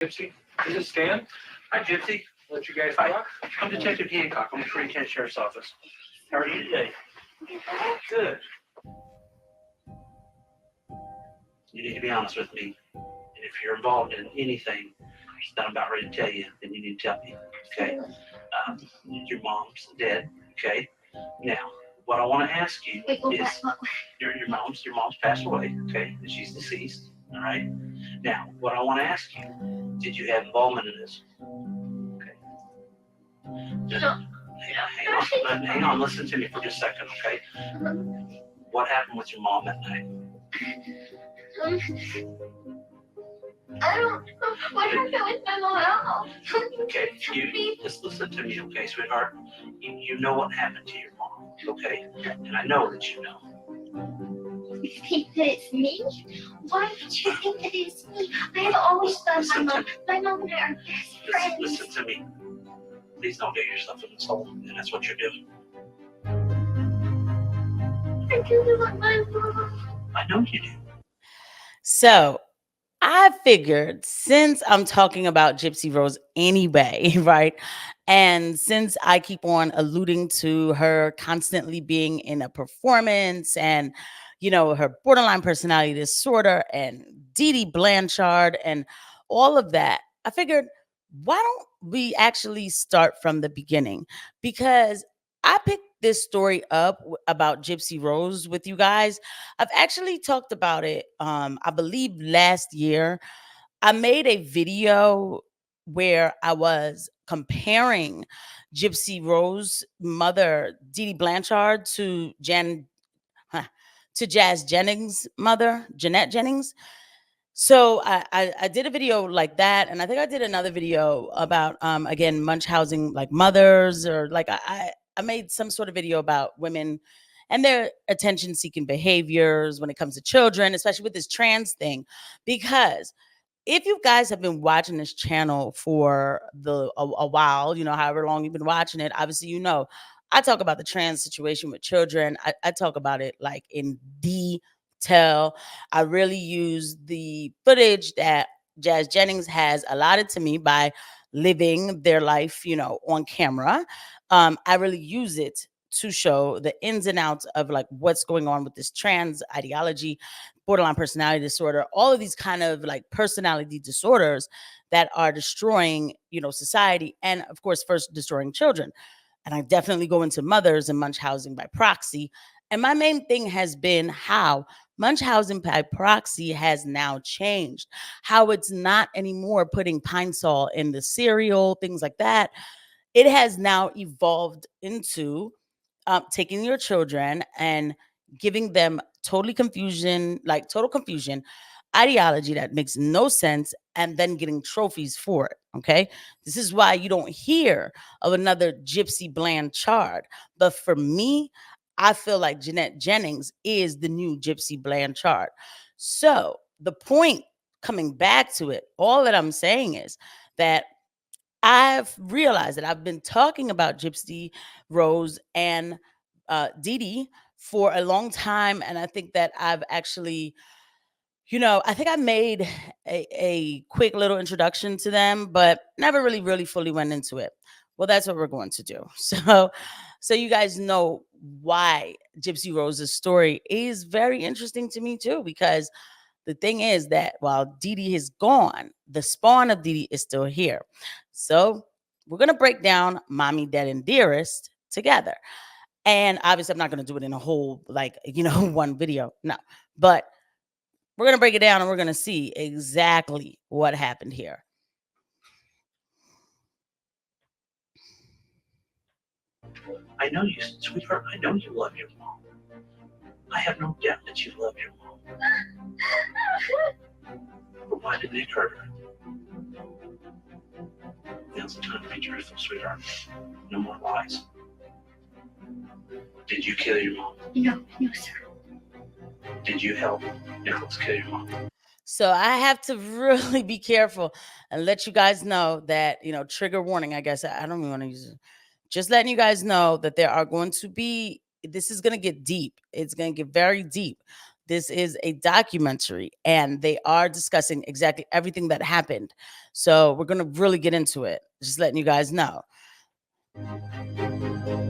Gypsy, this is Stan. Hi, Gypsy. Let you guys talk. I'm Detective Hancock. I'm with Free Kent Sheriff's Office. How are you today? Good. You need to be honest with me. And if you're involved in anything that I'm about ready to tell you, then you need to tell me. Okay? Your mom's dead. Okay? Now, what I want to ask you is your mom's passed away. Okay? She's deceased. All right? Now, what I want to ask you, did you have involvement in this? Okay. Hang on, listen to me for just a second, okay? What happened with your mom that night? I don't know what happened with my mom. Okay, you just listen to me, okay, sweetheart? You know what happened to your mom, okay? And I know that you know. You think that it's me? Why would you think that it's me? I have always thought my mom and I are best friends. Listen to me. Please don't get yourself in this hole, and that's what you're doing. I do love my mom. I know you do. So I figured, since I'm talking about Gypsy Rose anyway, right? And since I keep on alluding to her constantly being in a performance and, her borderline personality disorder and Dee Dee Blanchard and all of that, I figured, why don't we actually start from the beginning? Because I picked this story up about Gypsy Rose with you guys. I've actually talked about it, I believe last year. I made a video where I was comparing Gypsy Rose mother, Dee Dee Blanchard, to Jazz Jennings' mother, Jeanette Jennings. So I did a video like that, and I think I did another video about again Munch housing, like mothers, or like I made some sort of video about women and their attention seeking behaviors when it comes to children, especially with this trans thing. Because if you guys have been watching this channel for a while, however long you've been watching it, obviously I talk about the trans situation with children. I talk about it like in detail. I really use the footage that Jazz Jennings has allotted to me by living their life, on camera. I really use it to show the ins and outs of like what's going on with this trans ideology, borderline personality disorder, all of these kind of like personality disorders that are destroying, society, and of course, first destroying children. And I definitely go into mothers and Munch housing by proxy. And my main thing has been how Munch housing by proxy has now changed, how it's not anymore putting Pine Sol in the cereal, things like that. It has now evolved into taking your children and giving them total confusion ideology that makes no sense, and then getting trophies for it. Okay. This is why you don't hear of another Gypsy Blanchard. But for me, I feel like Jeanette Jennings is the new Gypsy Blanchard. So the point, coming back to it, all that I'm saying is that I've realized that I've been talking about Gypsy Rose and Dee Dee for a long time. And I think that I've actually, I think I made a quick little introduction to them, but never really fully went into it. Well, that's what we're going to do. So you guys know why Gypsy Rose's story is very interesting to me too, because the thing is that while Dee Dee is gone, the spawn of Dee Dee is still here. So we're going to break down Mommy, Dead, and Dearest together. And obviously, I'm not going to do it in a whole, one video. No. But we're going to break it down and we're going to see exactly what happened here. I know you, sweetheart. I know you love your mom. I have no doubt that you love your mom. But why did they hurt her? Now's the time to be truthful, sweetheart. No more lies. Did you kill your mom? No, sir. Did you help Nicholas kill your mom? So I have to really be careful and let you guys know that, trigger warning, I guess. I don't even want to use it. Just letting you guys know that there are going to be, this is going to get deep. It's going to get very deep. This is a documentary, and they are discussing exactly everything that happened. So we're going to really get into it. Just letting you guys know. Ladies and gentlemen, please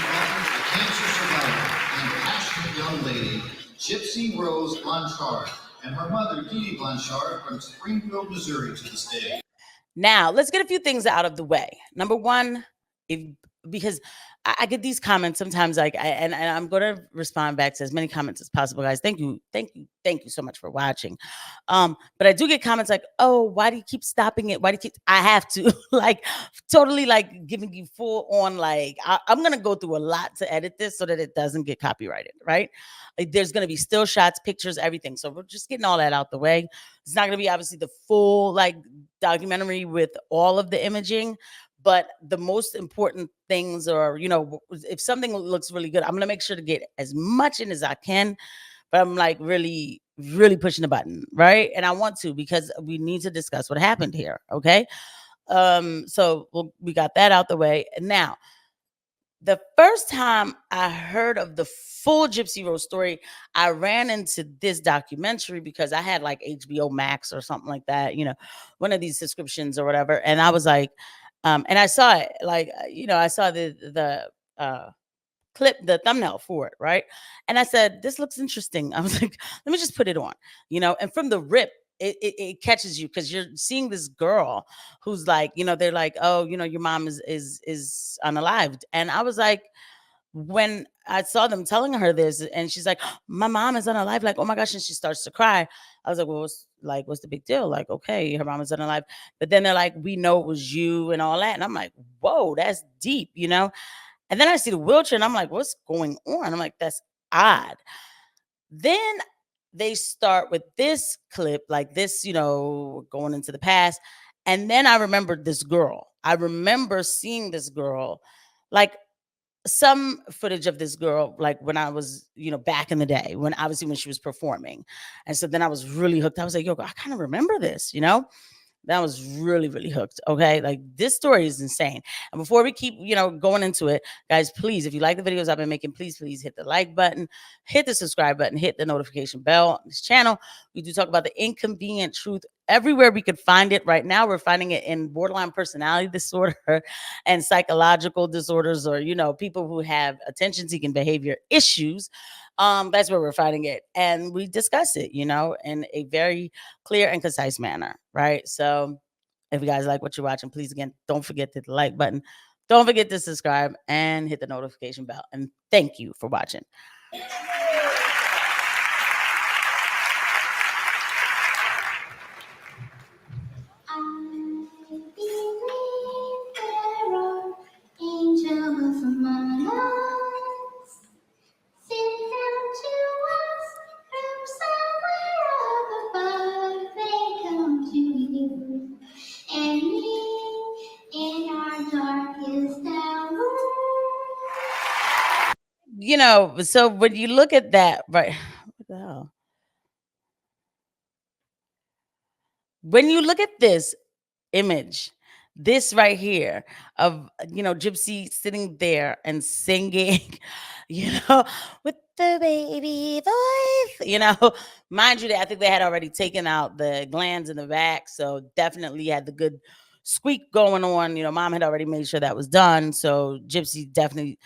welcome the cancer survivor and passionate young lady, Gypsy Rose Blanchard, and her mother, Dee Dee Blanchard, from Springfield, Missouri, to the stage. Now, let's get a few things out of the way. Number one, if because I get these comments sometimes, like, and I'm going to respond back to as many comments as possible, guys. Thank you so much for watching. But I do get comments like, "Oh, why do you keep stopping it? Why do you keep?" I have to like totally like giving you full on like I'm going to go through a lot to edit this so that it doesn't get copyrighted, right? Like, there's going to be still shots, pictures, everything. So we're just getting all that out the way. It's not going to be obviously the full like documentary with all of the imaging, but the most important things are, if something looks really good, I'm going to make sure to get as much in as I can, but I'm like really really pushing the button, right? And I want to, because we need to discuss what happened here, okay? So we got that out the way. And now, the first time I heard of the full Gypsy Rose story, I ran into this documentary because I had like HBO Max or something like that, one of these subscriptions or whatever. And I was like, and I saw it, like, I saw the clip, the thumbnail for it, right? And I said, this looks interesting. I was like, let me just put it on, and from the rip, it catches you because you're seeing this girl who's like, they're like, oh, your mom is unalived. And I was like, when I saw them telling her this, and she's like, my mom is unalive, like, oh my gosh, and she starts to cry. I was like, well, what's the big deal? Like, okay, her mom is unalive. But then they're like, we know it was you and all that. And I'm like, whoa, that's deep, And then I see the wheelchair and I'm like, what's going on? I'm like, that's odd. Then they start with this clip, like this, going into the past. And then I remembered this girl. I remember seeing this girl, like some footage of this girl, like when I was, back in the day, when obviously when she was performing. And so then I was really hooked. I was like, yo, I kind of remember this, That was really, really hooked. Okay. Like, this story is insane. And before we keep, going into it, guys, please, if you like the videos I've been making, please hit the like button, hit the subscribe button, hit the notification bell on this channel. We do talk about the inconvenient truth everywhere we could find it. Right now, we're finding it in borderline personality disorder and psychological disorders, or, people who have attention seeking behavior issues. That's where we're finding it. And we discuss it, in a very clear and concise manner, right? So if you guys like what you're watching, please, again, don't forget to hit the like button. Don't forget to subscribe and hit the notification bell. And thank you for watching. I believe there are angels among us, sent down to us from somewhere up above. They come to you and me in our darkest hour. So when you look at that, right? What the hell? When you look at this image, this right here of, Gypsy sitting there and singing, with the baby voice, mind you, that I think they had already taken out the glands in the back, so definitely had the good squeak going on. Mom had already made sure that was done, so Gypsy definitely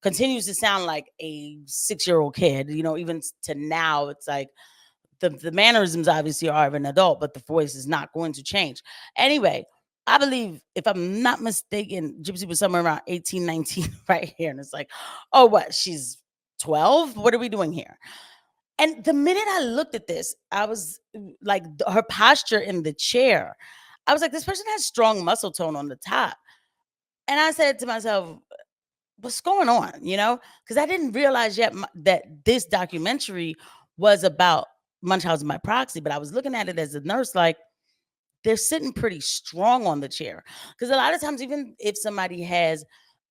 continues to sound like a 6-year-old kid. Even to now, it's like the mannerisms obviously are of an adult, but the voice is not going to change. Anyway, I believe, if I'm not mistaken, Gypsy was somewhere around 18, 19 right here. And it's like, oh, what? She's 12? What are we doing here? And the minute I looked at this, I was like, her posture in the chair, I was like, this person has strong muscle tone on the top. And I said to myself, what's going on? Because I didn't realize yet that this documentary was about Munchausen by proxy, but I was looking at it as a nurse, like, they're sitting pretty strong on the chair. Because a lot of times, even if somebody has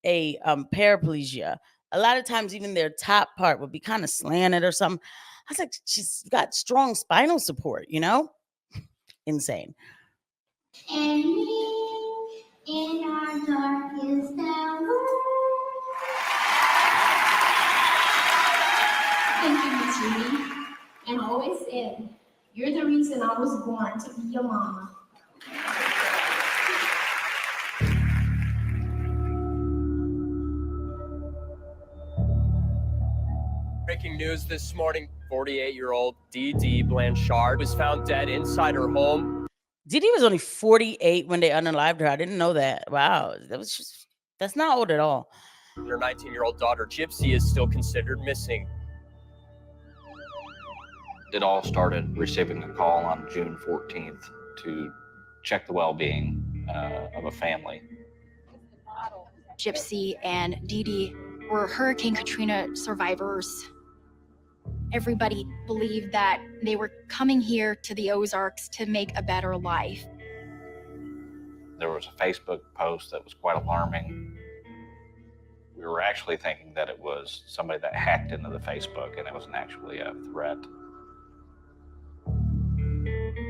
a paraplegia, a lot of times even their top part would be kind of slanted or something. I was like, she's got strong spinal support, Insane. And me In our darkest hour. Thank you, Miss Judy. And I always said, you're the reason I was born to be your mama. Breaking news this morning, 48-year-old Dee Blanchard was found dead inside her home. Didi was only 48 when they unalived her. I didn't know that. Wow. That's not old at all. Her 19-year-old daughter, Gypsy, is still considered missing. It all started receiving a call on June 14th to check the well-being of a family. Gypsy and Dee Dee were Hurricane Katrina survivors. Everybody believed that they were coming here to the Ozarks to make a better life. There was a Facebook post that was quite alarming. We were actually thinking that it was somebody that hacked into the Facebook, and it wasn't actually a threat.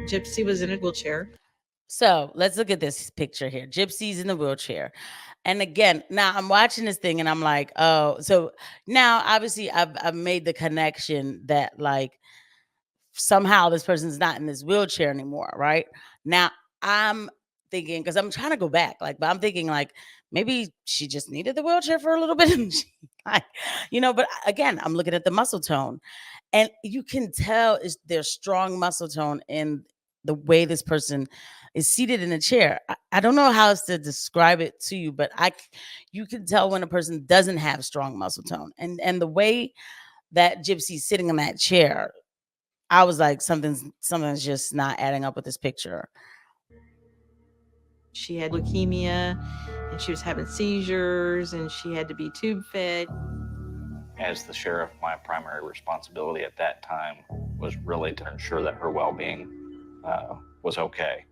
Gypsy was in a wheelchair. So let's look at this picture here. Gypsy's in the wheelchair. And again, now I'm watching this thing and I'm like, oh, so now obviously I've made the connection that like somehow this person's not in this wheelchair anymore, right? Now I'm thinking, because I'm trying to go back, like, but I'm thinking like maybe she just needed the wheelchair for a little bit. And she, like, but again, I'm looking at the muscle tone. And you can tell there's strong muscle tone in the way this person is seated in a chair. I don't know how else to describe it to you, but you can tell when a person doesn't have strong muscle tone. And the way that Gypsy's sitting in that chair, I was like, something's just not adding up with this picture. She had leukemia and she was having seizures and she had to be tube fed. As the sheriff, my primary responsibility at that time was really to ensure that her well-being was okay.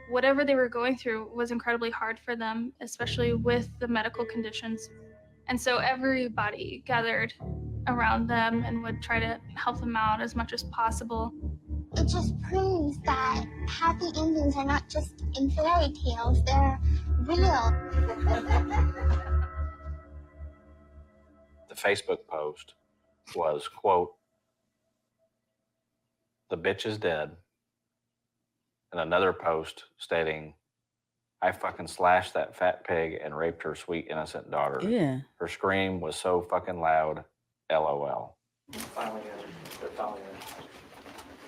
Whatever they were going through was incredibly hard for them, especially with the medical conditions. And so everybody gathered around them and would try to help them out as much as possible. It just proves that happy endings are not just in fairy tales, they're real. The Facebook post was, quote, "The bitch is dead." And another post stating, "I fucking slashed that fat pig and raped her sweet innocent daughter. Yeah. Her scream was so fucking loud, LOL."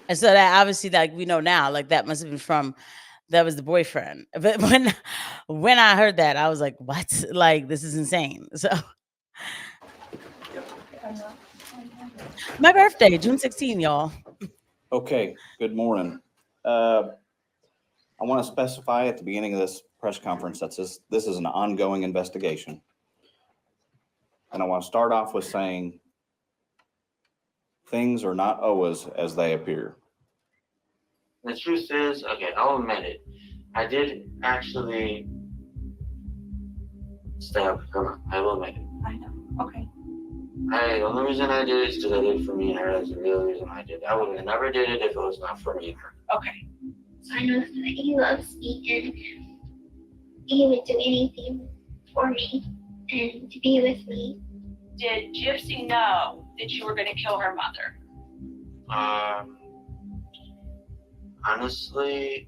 And so that obviously, like we know now, like that must have been that was the boyfriend. But when I heard that, I was like, what? Like, this is insane. So my birthday, June 16, y'all. Okay, good morning. I want to specify at the beginning of this press conference that this is an ongoing investigation. And I want to start off with saying things are not always as they appear. The truth is, okay, I'll admit it. I did actually stab her. I will admit it. I know. Okay. The only reason I did it is because I did it for me and her. That's the real reason I did it. I would have never did it if it was not for me and her. Okay. I know that he loves me and he would do anything for me and to be with me. Did Gypsy know that you were going to kill her mother? Honestly,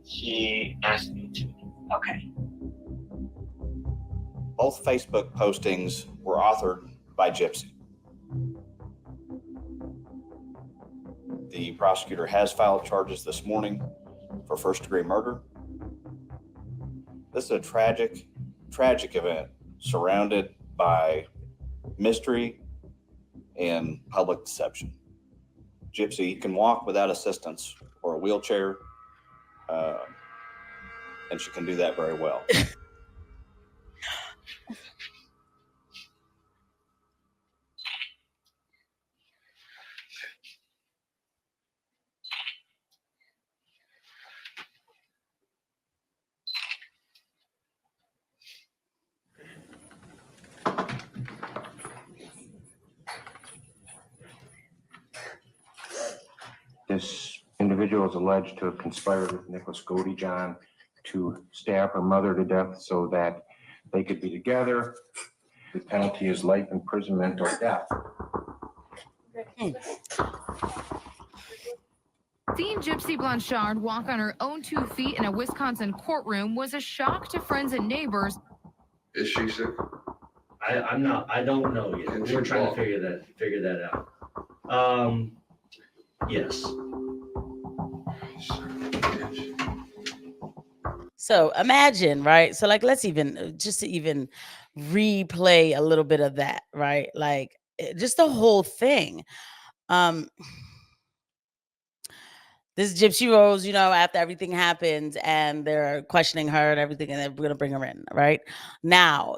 she asked me to. Okay. Both Facebook postings were authored by Gypsy. The prosecutor has filed charges this morning for first-degree murder. This is a tragic event surrounded by mystery and public deception. Gypsy can walk without assistance or a wheelchair, and she can do that very well. This individual is alleged to have conspired with Nicholas Godejohn to stab her mother to death so that they could be together. The penalty is life imprisonment or death. Seeing Gypsy Blanchard walk on her own 2 feet in a Wisconsin courtroom was a shock to friends and neighbors. Is she sick? I don't know yet. Can We're she trying walk? to figure that out. Yes. So imagine, right? So like, let's even just to even replay a little bit of that, right? Like just the whole thing. This is Gypsy Rose, after everything happens and they're questioning her and everything, and they're going to bring her in, right? Now,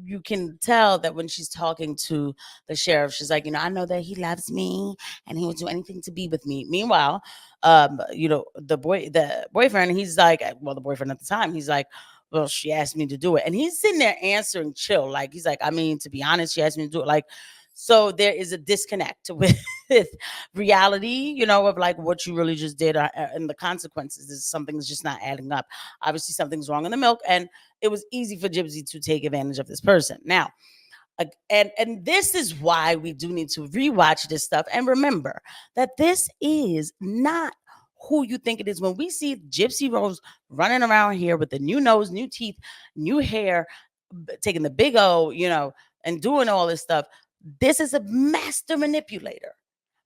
you can tell that when she's talking to the sheriff, she's like, I know that he loves me and he would do anything to be with me. Meanwhile, the boyfriend, he's like, well, the boyfriend at the time, he's like, well, she asked me to do it. And he's sitting there answering chill. Like, he's like, I mean, to be honest, she asked me to do it. Like, so there is a disconnect with reality, of like what you really just did and the consequences. Is something's just not adding up. Obviously, something's wrong in the milk, and it was easy for Gypsy to take advantage of this person. Now, and this is why we do need to rewatch this stuff and remember that this is not who you think it is. When we see Gypsy Rose running around here with the new nose, new teeth, new hair, taking the big O, and doing all this stuff, this is a master manipulator.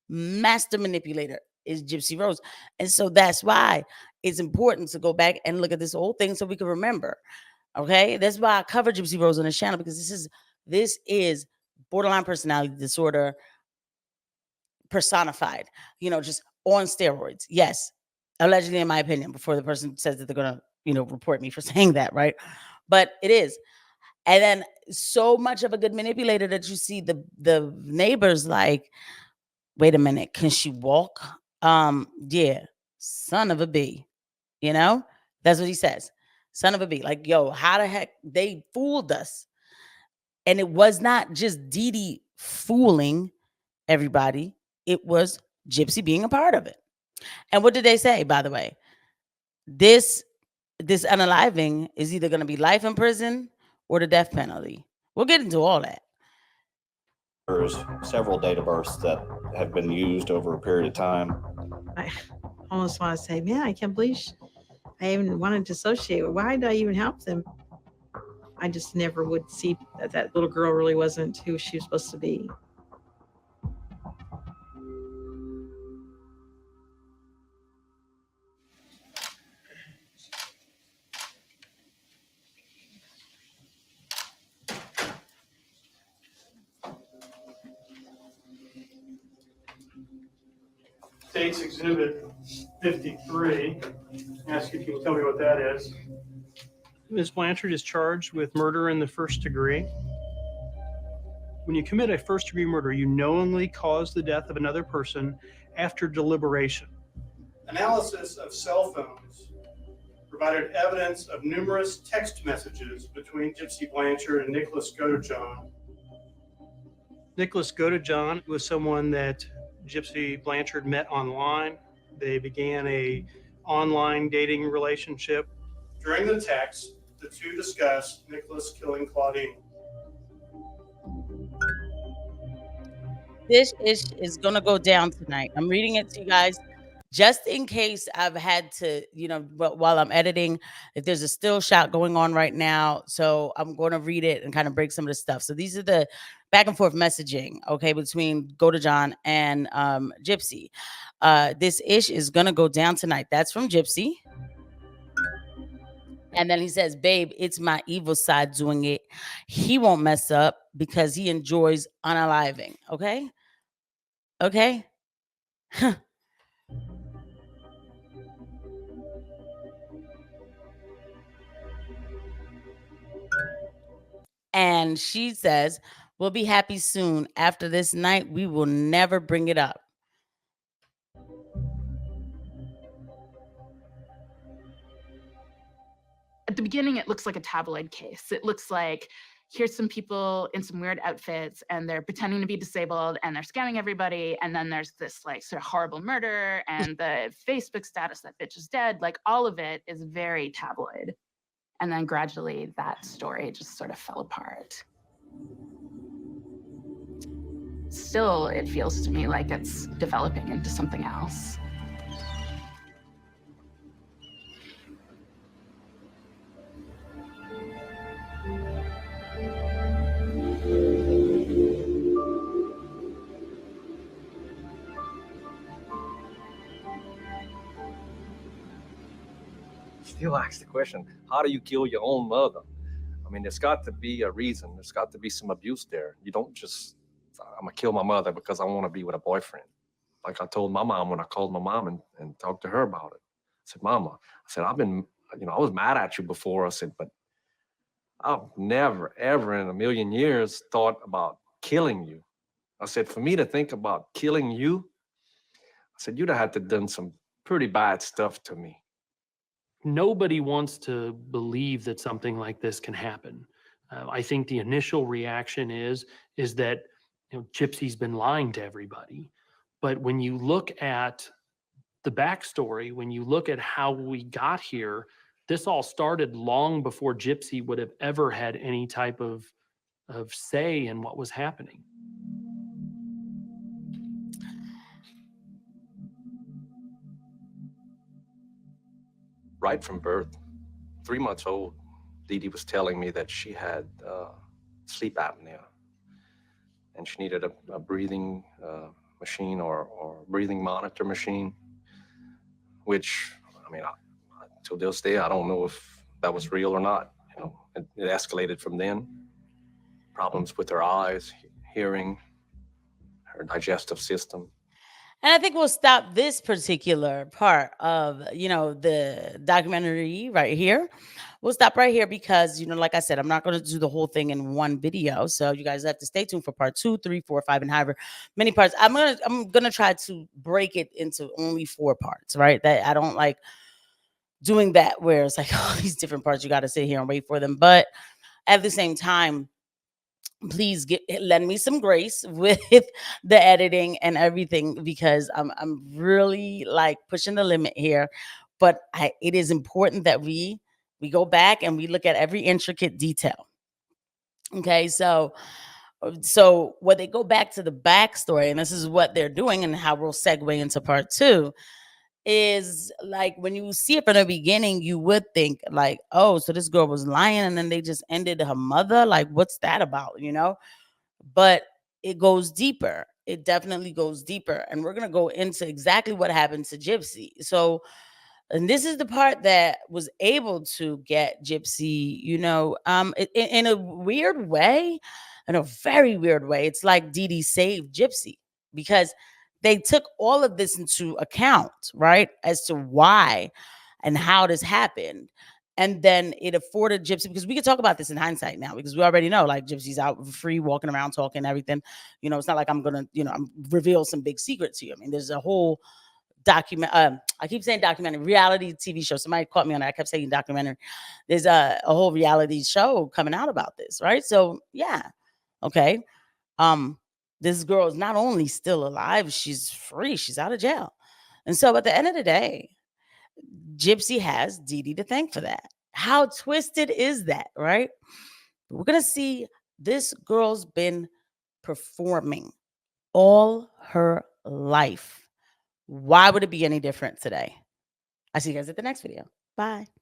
Master manipulator is Gypsy Rose. And so that's why it's important to go back and look at this whole thing so we can remember. Okay. That's why I cover Gypsy Rose on this channel, because this is borderline personality disorder personified, just on steroids. Yes. Allegedly, in my opinion, before the person says that they're going to, report me for saying that. Right. But it is. And then so much of a good manipulator that you see the neighbors like, wait a minute, can she walk? Yeah, son of a B. That's what he says. Son of a B. Like, yo, how the heck they fooled us? And it was not just Dee Dee fooling everybody. It was Gypsy being a part of it. And what did they say, by the way? This unaliving is either going to be life in prison or the death penalty. We'll get into all that. There's several date of births that have been used over a period of time. I almost want to say, man, I can't believe I even wanted to associate with. Why did I even help them? I just never would see that little girl really wasn't who she was supposed to be. State's Exhibit 53. Ask if you can tell me what that is. Ms. Blanchard is charged with murder in the first degree. When you commit a first-degree murder, you knowingly cause the death of another person after deliberation. Analysis of cell phones provided evidence of numerous text messages between Gypsy Blanchard and Nicholas Godejohn. Nicholas Godejohn was someone that Gypsy Blanchard met online. They began a online dating relationship. During the text, the two discussed Nicholas killing Claudine. This is going to go down tonight. I'm reading it to you guys just in case I've had to, while I'm editing, if there's a still shot going on right now. So I'm going to read it and kind of break some of the stuff. So these are the back and forth messaging, okay, between Godejohn and Gypsy. This ish is going to go down tonight. That's from Gypsy. And then he says, babe, it's my evil side doing it. He won't mess up because he enjoys unaliving. Okay? Okay? And she says, we'll be happy soon. After this night, we will never bring it up. At the beginning, it looks like a tabloid case. It looks like here's some people in some weird outfits and they're pretending to be disabled and they're scamming everybody. And then there's this like sort of horrible murder and the Facebook status that bitch is dead. Like all of it is very tabloid. And then gradually that story just sort of fell apart. Still, it feels to me like it's developing into something else. Still ask the question, how do you kill your own mother? I mean, there's got to be a reason. There's got to be some abuse there. You don't just, I'm gonna kill my mother because I want to be with a boyfriend. Like I told my mom when I called my mom and talked to her about it. I said, Mama, I said, I've been, I was mad at you before. I said, but I've never, ever in a million years thought about killing you. I said, for me to think about killing you, I said, you'd have had to done some pretty bad stuff to me. Nobody wants to believe that something like this can happen. I think the initial reaction is that Gypsy's been lying to everybody. But when you look at the backstory, when you look at how we got here, this all started long before Gypsy would have ever had any type of say in what was happening. Right from birth, 3 months old, Dee Dee was telling me that she had sleep apnea and she needed a breathing machine or breathing monitor machine, which, I mean, till this day, I don't know if that was real or not. It escalated from then. Problems with her eyes, hearing, her digestive system. And I think we'll stop this particular part of, the documentary right here. We'll stop right here because, like I said, I'm not going to do the whole thing in one video. So you guys have to stay tuned for part 2, 3, 4, 5, and however many parts. I'm gonna try to break it into only 4 parts, right? That I don't like doing that where it's like all these different parts. You got to sit here and wait for them. But at the same time, please lend me some grace with the editing and everything because I'm really like pushing the limit here. But it is important that we go back and we look at every intricate detail. Okay, so when they go back to the backstory, and this is what they're doing, and how we'll segue into part 2. Is like when you see it from the beginning, you would think like, oh, so this girl was lying and then they just ended her mother. Like, what's that about, But it goes deeper. It definitely goes deeper. And we're going to go into exactly what happened to Gypsy. So, and this is the part that was able to get Gypsy, in a weird way, in a very weird way. It's like Dee Dee saved Gypsy because they took all of this into account, right? As to why and how this happened. And then it afforded Gypsy, because we could talk about this in hindsight now, because we already know like Gypsy's out free, walking around, talking, everything. It's not like I'm going to, reveal some big secrets to you. I mean, there's a whole I keep saying documentary, reality TV show. Somebody caught me on that. I kept saying documentary. There's a whole reality show coming out about this, right? So yeah. Okay. This girl is not only still alive, she's free, she's out of jail. And so at the end of the day, Gypsy has Dee Dee to thank for that. How twisted is that, right? We're going to see this girl's been performing all her life. Why would it be any different today? I'll see you guys at the next video. Bye.